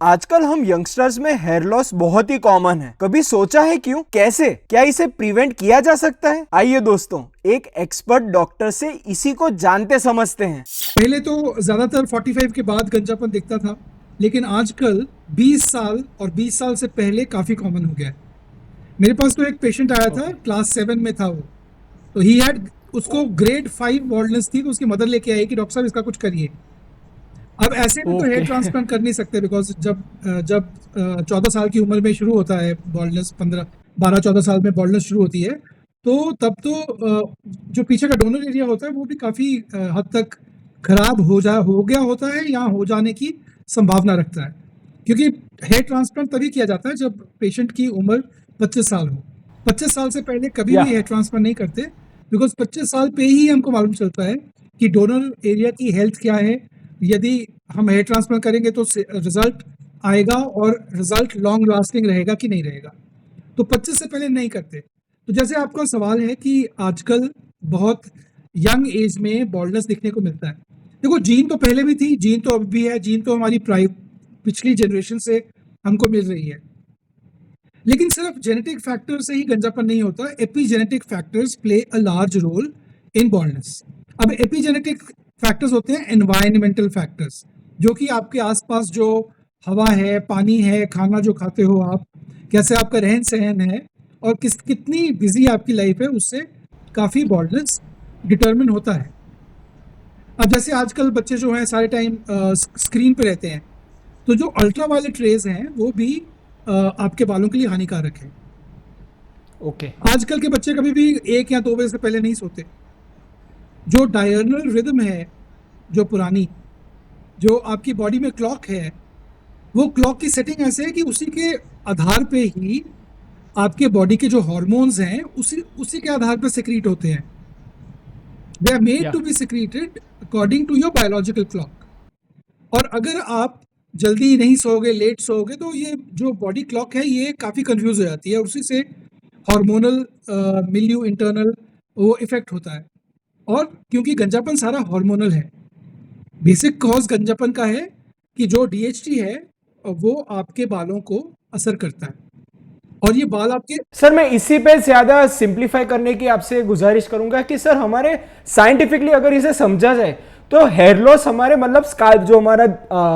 आजकल हम यंगस्टर्स में हेयर लॉस बहुत ही कॉमन है। कभी सोचा है क्यों, कैसे, क्या इसे प्रिवेंट किया जा सकता है? आइए दोस्तों, एक एक्सपर्ट डॉक्टर से इसी को जानते समझते हैं। पहले तो ज्यादातर 45 के बाद गंजापन दिखता था, लेकिन आजकल 20 साल और 20 साल से पहले काफी कॉमन हो गया है। मेरे पास तो एक पेशेंट आया था, ओके। क्लास 7 में था वो। तो ही हैड उसको ग्रेड 5 बॉल्डनेस थी, तो उसकी मदर लेके आई कि डॉक्टर साहब इसका कुछ करिए। अब ऐसे में तो हेयर ओके। ट्रांसप्लांट कर नहीं सकते, बिकॉज जब 14 साल की उम्र में शुरू होता है बॉल्डनेस, 12 14 साल में बॉल्डनेस शुरू होती है, तो तब तो जो पीछे का डोनर एरिया होता है वो भी काफी हद तक खराब हो गया होता है या हो जाने की संभावना रखता है। क्योंकि हेयर ट्रांसप्लांट तभी किया जाता है जब पेशेंट की उम्र 25 साल हो। 25 साल से पहले कभी या भी हेयर ट्रांसप्लांट नहीं करते, बिकॉज 25 साल पे ही हमको मालूम चलता है कि डोनर एरिया की हेल्थ क्या है। यदि हम हेयर ट्रांसप्लांट करेंगे तो रिजल्ट आएगा, और रिजल्ट लॉन्ग लास्टिंग रहेगा कि नहीं रहेगा। तो 25 से पहले नहीं करते। तो जैसे आपका सवाल है कि आजकल बहुत यंग एज में बॉल्डनेस दिखने को मिलता है। देखो, जीन तो पहले भी थी, जीन तो अब भी है, जीन तो हमारी पिछली जनरेशन से हमको मिल रही है। लेकिन सिर्फ जेनेटिक फैक्टर से ही गंजापन नहीं होता, epigenetic factors play a large role in baldness. अब एपिजेनेटिक फैक्टर्स होते हैं एनवायरमेंटल फैक्टर्स, जो कि आपके आसपास जो हवा है, पानी है, खाना जो खाते हो आप, कैसे आपका रहन सहन है, और कितनी बिजी आपकी लाइफ है, उससे काफ़ी बॉल्डनेस डिटरमिन होता है। अब जैसे आजकल बच्चे जो हैं सारे टाइम स्क्रीन पे रहते हैं, तो जो अल्ट्रा वायलेट रेज हैं वो भी आपके बालों के लिए हानिकारक है। ओके। आजकल के बच्चे कभी भी 1 या 2 बजे से पहले नहीं सोते। जो डायर्नल रिदम है, जो पुरानी, जो आपकी बॉडी में क्लॉक है, वो क्लॉक की सेटिंग ऐसे है कि उसी के आधार पे ही आपके बॉडी के जो हॉर्मोन्स हैं उसी उसी के आधार पर सिक्रीट होते हैं। दे आर मेड या to be secreted according to your biological clock. और अगर आप जल्दी नहीं सोओगे, लेट सोओगे, तो ये जो बॉडी क्लॉक है ये काफ़ी कंफ्यूज हो जाती है, और उसी से हार्मोनल मिल्यू इंटरनल वो इफेक्ट होता है। और क्योंकि गंजापन सारा हार्मोनल है, बेसिक कॉज गंजापन का है कि जो डीएचटी है वो आपके बालों को असर करता है, और ये बाल आपके। सर, मैं इसी पे ज्यादा सिंप्लीफाई करने की आपसे गुजारिश करूंगा कि सर, हमारे साइंटिफिकली अगर इसे समझा जाए तो हेयर लॉस हमारे मतलब स्काल्प जो हमारा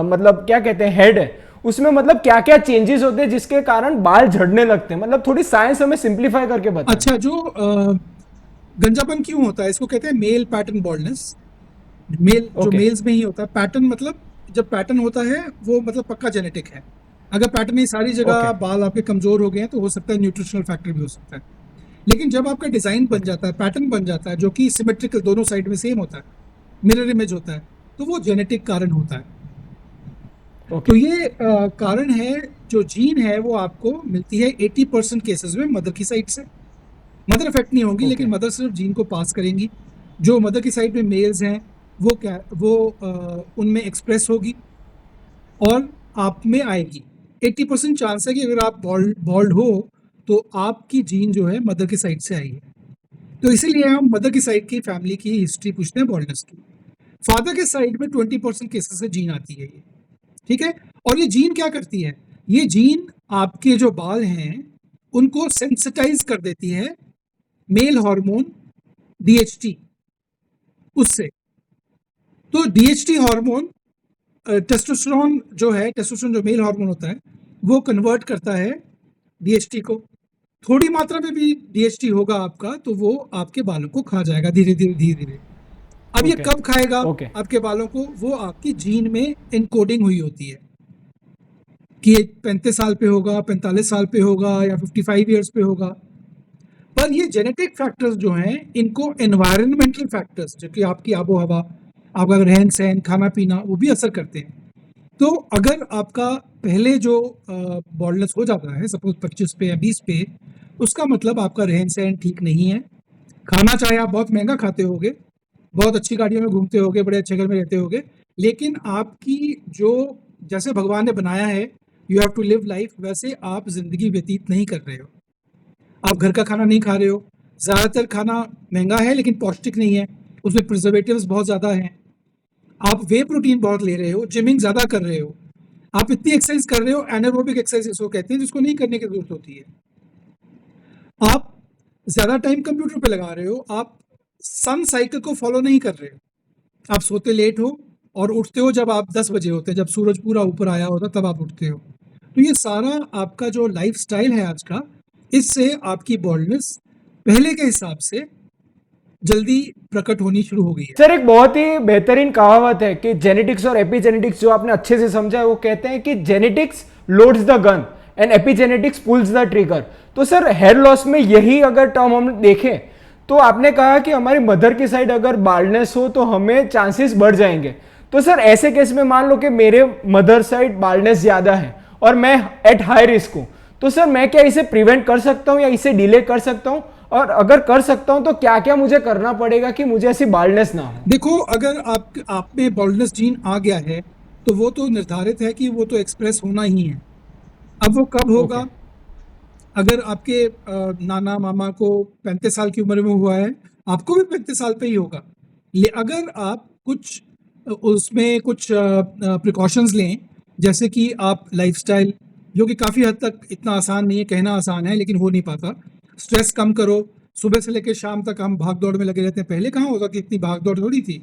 मतलब क्या कहते हैं हेड है, उसमें मतलब क्या क्या चेंजेस होते हैं जिसके कारण बाल झड़ने लगते हैं। मतलब थोड़ी साइंस हमें सिंप्लीफाई करके बताएं। अच्छा, जो गंजापन क्यों होता है इसको कहते हैं मेल पैटर्न बॉल्डनेस। जो ओके। मेल्स में ही होता है पैटर्न, मतलब जब पैटर्न होता है वो मतलब पक्का जेनेटिक है। अगर पैटर्न नहीं, सारी जगह ओके। बाल आपके कमजोर हो गए हैं, तो हो सकता है न्यूट्रिशनल फैक्टर भी हो सकता है। लेकिन जब आपका डिजाइन बन ओके। जाता है, पैटर्न बन जाता है जो कि सिमेट्रिकल दोनों साइड में सेम होता है, मिरर इमेज होता है, तो वो जेनेटिक कारण होता है। तो ओके। ये कारण है। जो जीन है वो आपको मिलती है 80% केसेस में मदर की साइड से। मदर इफेक्ट नहीं होंगी, ओके। लेकिन मदर सिर्फ जीन को पास करेंगी। जो मदर की साइड में मेल्स हैं वो उनमें एक्सप्रेस होगी और आप में आएगी। 80% चांस है कि अगर आप बॉल्ड हो तो आपकी जीन जो है मदर की साइड से आई है। तो इसीलिए हम मदर की साइड की फैमिली की हिस्ट्री पूछते हैं बॉल्डनेस की। फादर के साइड में 20% केसेस से जीन आती है ये। ठीक है। और ये जीन क्या करती है? ये जीन आपके जो बाल हैं उनको सेंसिटाइज कर देती है मेल हार्मोन डीएचटी, उससे। तो डीएचटी हार्मोन, टेस्टोस्टेरोन जो है, टेस्टोस्टेरोन जो मेल हार्मोन होता है, वो कन्वर्ट करता है डीएचटी को। थोड़ी मात्रा में भी डीएचटी होगा आपका, तो वो आपके बालों को खा जाएगा धीरे धीरे धीरे धीरे। अब ये ओके। कब खाएगा ओके। आपके बालों को? वो आपकी जीन में इनकोडिंग हुई होती है कि 35 साल पे होगा, 45 साल पे होगा, या 55 ईयर्स पे होगा। पर ये जेनेटिक फैक्टर्स जो हैं, इनको एनवायरमेंटल फैक्टर्स, जो कि आपकी आबो हवा, आपका रहन सहन, खाना पीना, वो भी असर करते हैं। तो अगर आपका पहले जो बॉल्डनेस हो जाता है, सपोज 25 पे या 20 पे, उसका मतलब आपका रहन सहन ठीक नहीं है। खाना चाहे आप बहुत महंगा खाते होगे, बहुत अच्छी गाड़ियों में घूमते होगे, बड़े अच्छे घर में रहते होगे, लेकिन आपकी जो, जैसे भगवान ने बनाया है, you have to live life, वैसे आप जिंदगी व्यतीत नहीं कर रहे हो। आप घर का खाना नहीं खा रहे हो। ज़्यादातर खाना महंगा है लेकिन पौष्टिक नहीं है, उसमें प्रिजर्वेटिव्स बहुत ज़्यादा हैं। आप वे प्रोटीन बहुत ले रहे हो, जिमिंग ज़्यादा कर रहे हो। आप इतनी एक्सरसाइज कर रहे हो, एनारोबिक एक्सरसाइज इसको कहते हैं, जिसको नहीं करने की जरूरत होती है। आप ज्यादा टाइम कंप्यूटर पे लगा रहे हो, आप सन साइकिल को फॉलो नहीं कर रहे हो। आप सोते लेट हो और उठते हो जब आप 10 बजे होते हैं, जब सूरज पूरा ऊपर आया होता तब आप उठते हो। तो ये सारा आपका जो लाइफ स्टाइल है आज का, इससे आपकी बॉल्डनेस पहले के हिसाब से जल्दी प्रकट होनी शुरू हो गई है। सर एक बहुत ही बेहतरीन कहावत है कि जेनेटिक्स और एपिजेनेटिक्स, जो आपने अच्छे से समझा है, वो कहते हैं कि genetics loads the gun and epigenetics pulls the trigger. तो सर हेयर लॉस में यही अगर टर्म हम देखें तो आपने कहा कि हमारी मदर की साइड अगर बाल्डनेस हो तो हमें चांसेस बढ़ जाएंगे। तो सर ऐसे केस में मान लो कि मेरे मदर साइड बाल्डनेस ज्यादा है और मैं एट हाई रिस्क हूं, तो सर मैं क्या इसे प्रिवेंट कर सकता हूं या इसे डिले कर सकता हूं, और अगर कर सकता हूं तो क्या क्या मुझे करना पड़ेगा कि मुझे ऐसी बाल्डनेस ना हो? देखो, अगर आप में बॉल्डनेस जीन आ गया है तो वो तो निर्धारित है कि वो तो एक्सप्रेस होना ही है। अब वो कब होगा? Okay. अगर आपके नाना मामा को 35 साल की उम्र में हुआ है, आपको भी 35 साल पे ही होगा। अगर आप कुछ उसमें कुछ प्रिकॉशंस लें, जैसे कि आप लाइफस्टाइल, जो कि काफ़ी हद तक इतना आसान नहीं है, कहना आसान है लेकिन हो नहीं पाता। स्ट्रेस कम करो। सुबह से लेकर शाम तक हम भाग दौड़ में लगे रहते हैं। पहले कहाँ होता कि इतनी भाग दौड़ थोड़ी थी।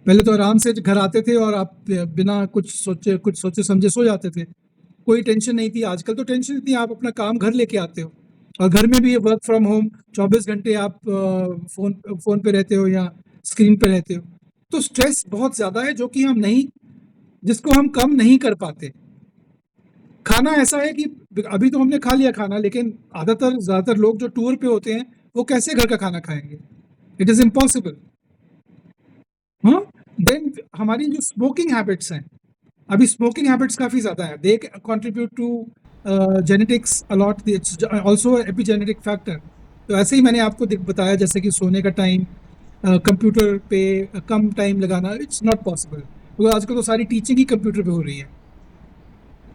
पहले तो आराम से घर आते थे और आप बिना कुछ सोचे समझे सो जाते थे। कोई टेंशन नहीं थी। आजकल तो टेंशन इतनी, आप अपना काम घर लेके आते हो और घर में भी वर्क फ्रॉम होम 24 घंटे आप फोन पे रहते हो या स्क्रीन पे रहते हो। तो स्ट्रेस बहुत ज्यादा है, जो कि जिसको हम कम नहीं कर पाते। खाना ऐसा है कि अभी तो हमने खा लिया खाना, लेकिन ज्यादातर लोग जो टूर पे होते हैं वो कैसे घर का खाना खाएंगे? It is impossible. हाँ, देन हमारी जो स्मोकिंग हैबिट्स हैं, अभी स्मोकिंग हैबिट्स काफी ज्यादा है। They contribute to genetics a lot, it's also epigenetic factor. तो ऐसे ही मैंने आपको बताया, जैसे कि सोने का टाइम, कंप्यूटर पे कम टाइम लगाना, इट्स नॉट पॉसिबल, क्योंकि आजकल तो सारी टीचिंग ही कंप्यूटर पे हो रही है।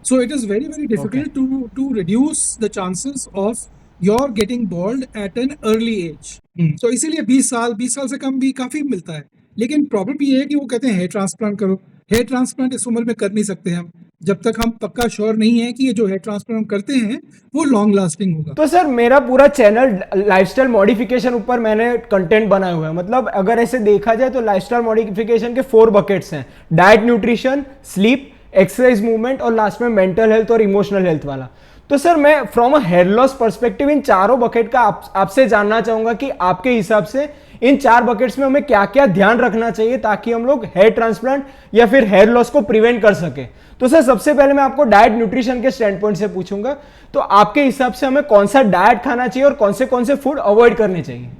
So it is very, very difficult to reduce the chances of your getting bald at an early age. So इसीलिए 20 साल से कम भी काफी मिलता है। लेकिन प्रॉब्लम ये है कि वो कहते हैं हेयर ट्रांसप्लांट करो। हेयर ट्रांसप्लांट इस उम्र में कर नहीं सकते हम, जब तक हम पक्का श्योर नहीं है कि ये जो हेयर ट्रांसप्लांट हम करते हैं वो लॉन्ग लास्टिंग होगा। तो सर मेरा पूरा चैनल लाइफस्टाइल मॉडिफिकेशन ऊपर मैंने कंटेंट बनाया हुआ है। मतलब अगर ऐसे देखा जाए तो लाइफस्टाइल मॉडिफिकेशन के 4 बकेट्स हैं: diet, nutrition, sleep, exercise, movement और लास्ट में मेंटल हेल्थ और इमोशनल हेल्थ वाला। तो सर मैं from a hair loss perspective इन चारों बकेट का आपसे जानना चाहूंगा कि आपके हिसाब से इन 4 बकेट्स में हमें क्या क्या ध्यान रखना चाहिए ताकि हम लोग हेयर ट्रांसप्लांट या फिर हेयर लॉस को प्रिवेंट कर सके। तो सर सबसे पहले मैं आपको डाइट न्यूट्रिशन के स्टैंड पॉइंट से पूछूंगा, तो आपके हिसाब से हमें कौन सा डाइट खाना चाहिए और कौन से फूड अवॉइड करने चाहिए?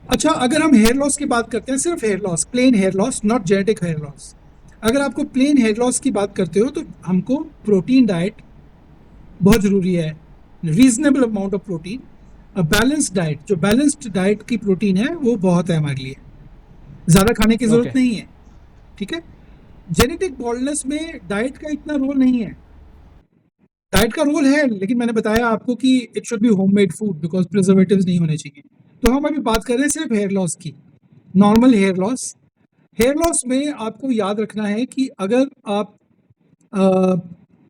अच्छा, अगर हम हेयर लॉस की बात करते हैं, सिर्फ hair loss, plain hair loss, not genetic hair loss, अगर आपको प्लेन हेयर लॉस की बात करते हो तो हमको प्रोटीन डाइट बहुत ज़रूरी है, reasonable amount of protein. Balanced diet, जो बैलेंस्ड डाइट की प्रोटीन है वो बहुत है हमारे लिए, ज़्यादा खाने की ज़रूरत नहीं है। ठीक है। जेनेटिक बॉल्डनेस में डाइट का इतना रोल नहीं है। डाइट का रोल है, लेकिन मैंने बताया आपको कि it should be homemade food, because preservatives नहीं होने चाहिए। तो हम अभी बात कर रहे हैं सिर्फ हेयर लॉस की, normal hair loss. Hair loss में आपको याद रखना है कि अगर आप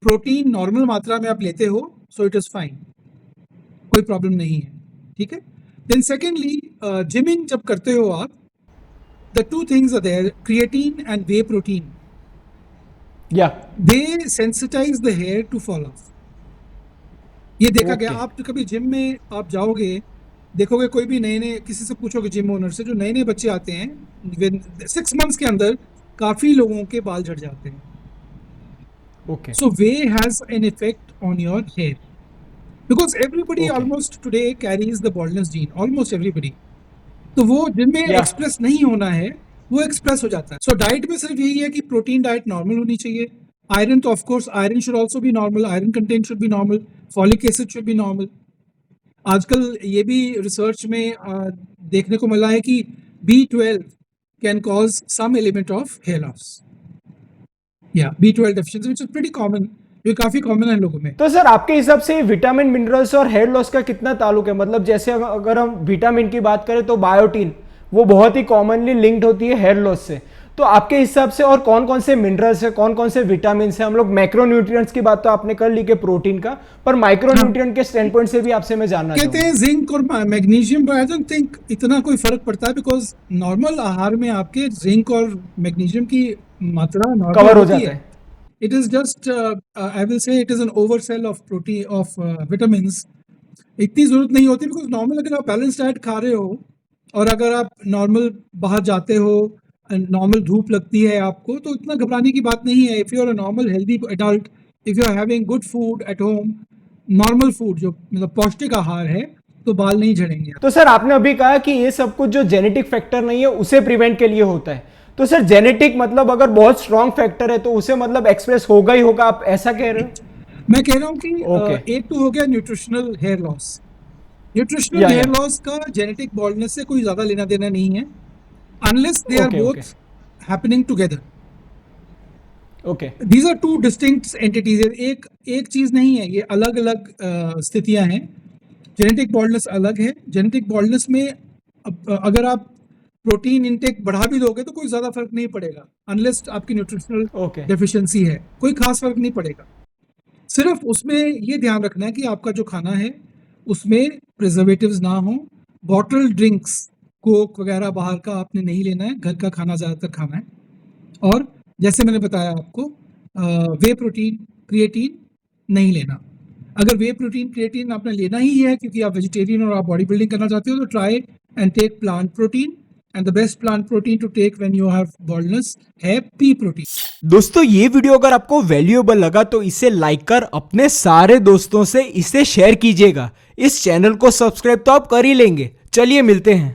प्रोटीन नॉर्मल मात्रा में आप लेते हो, सो इट इज फाइन, कोई प्रॉब्लम नहीं है। ठीक है। देन सेकेंडली, जिमिंग जब करते हो आप, the 2 things are there, creatine and whey protein, they sensitise the hair to fall off. ये देखा गया। आप तो कभी जिम में आप जाओगे, देखोगे कोई भी नए किसी से पूछोगे, जिम ओनर से, जो नए बच्चे आते हैं, 6 मंथ्स के अंदर काफी लोगों के बाल झड़ जाते हैं। Okay. So way has an effect on your hair, because everybody almost today carries the baldness gene, almost everybody. तो वो जिनमें एक्सप्रेस नहीं होना है वो एक्सप्रेस हो जाता है। सो डाइट में सिर्फ यही है कि प्रोटीन डाइट नॉर्मल होनी चाहिए। आयरन तो of course, iron should also be normal, iron content should be normal, folic acid should be normal. आजकल ये भी रिसर्च में देखने को मिला है कि B12 can cause some element of hair loss, या B12 deficiency, which is pretty common, ये काफी कॉमन है लोगों में। तो सर आपके हिसाब से विटामिन, मिनरल्स और हेयर लॉस का कितना ताल्लुक है? मतलब जैसे अगर हम विटामिन की बात करें तो बायोटीन वो बहुत ही कॉमनली लिंक्ड होती है हेयर लॉस से। तो आपके हिसाब से और कौन कौन से मिनरल्स है, कौन कौन से विटामिन है, हम लोग मैक्रोन्यूट्रिएंट्स की बात तो आपने कर ली कि प्रोटीन का, पर माइक्रोन्यूट्रिएंट के स्टैंड पॉइंट से भी आपसे मैं जानना कहते हैं जिंक और मैग्नीशियम, पर आई डोंट थिंक इतना कोई फर्क पड़ता है, बिकॉज नॉर्मल आहार में आपके जिंक और मैग्नीशियम की मात्रा नॉर्मल कवर हो होती जाता है। It is just, I will say it is an oversell of protein of vitamins. इतनी जरूरत नहीं होती, बिकॉज नॉर्मल अगर आप बैलेंस डाइट खा रहे हो और अगर आप नॉर्मल बाहर जाते हो, नॉर्मल धूप लगती है आपको, तो इतना घबराने की बात नहीं है. If you are a normal healthy adult, if you are having good food at home, normal food जो मतलब पौष्टिक आहार है, तो बाल नहीं झड़ेंगे. तो सर आपने अभी कहा कि ये सब कुछ जो जेनेटिक फैक्टर नहीं है उसे प्रिवेंट के लिए होता है, तो सर जेनेटिक मतलब अगर बहुत स्ट्रॉन्ग फैक्टर है तो उसे मतलब एक्सप्रेस होगा ही होगा, आप ऐसा कह रहे हो? मैं कह रहा हूँ कि Okay. एक तो हो गया nutritional hair loss. Nutritional Yeah, hair yeah. Loss का जेनेटिक बॉल्डनेस से कोई ज्यादा लेना देना नहीं है, unless they are Okay, both okay. Happening together. Okay these are two distinct entities. एक चीज नहीं है, ये अलग अलग स्थितियां हैं. जेनेटिक बॉल्डनेस अलग है. जेनेटिक बॉल्डनेस में अगर आप प्रोटीन इंटेक बढ़ा भी दोगे तो कोई ज्यादा फर्क नहीं पड़ेगा, अनलेस आपकी न्यूट्रिशनल ओके डेफिशिएंसी है, कोई खास फर्क नहीं पड़ेगा. सिर्फ उसमें ये ध्यान रखना है कि आपका जो खाना है उसमें प्रिजर्वेटिव्स ना हो. बॉटल ड्रिंक्स, कोक वगैरह बाहर का आपने नहीं लेना है, घर का खाना ज़्यादातर खाना है. और जैसे मैंने बताया आपको, वे प्रोटीन, क्रिएटिन नहीं लेना. अगर वे प्रोटीन क्रिएटिन आपने लेना ही है क्योंकि आप वेजिटेरियन और आप बॉडी बिल्डिंग करना चाहते हो, तो try and take plant protein. And the best plant protein to take when you have baldness है पी प्रोटीन. दोस्तों, ये वीडियो अगर आपको वैल्यूएबल लगा तो इसे लाइक कर अपने सारे दोस्तों से इसे शेयर कीजिएगा. इस चैनल को सब्सक्राइब तो आप कर ही लेंगे. चलिए मिलते हैं.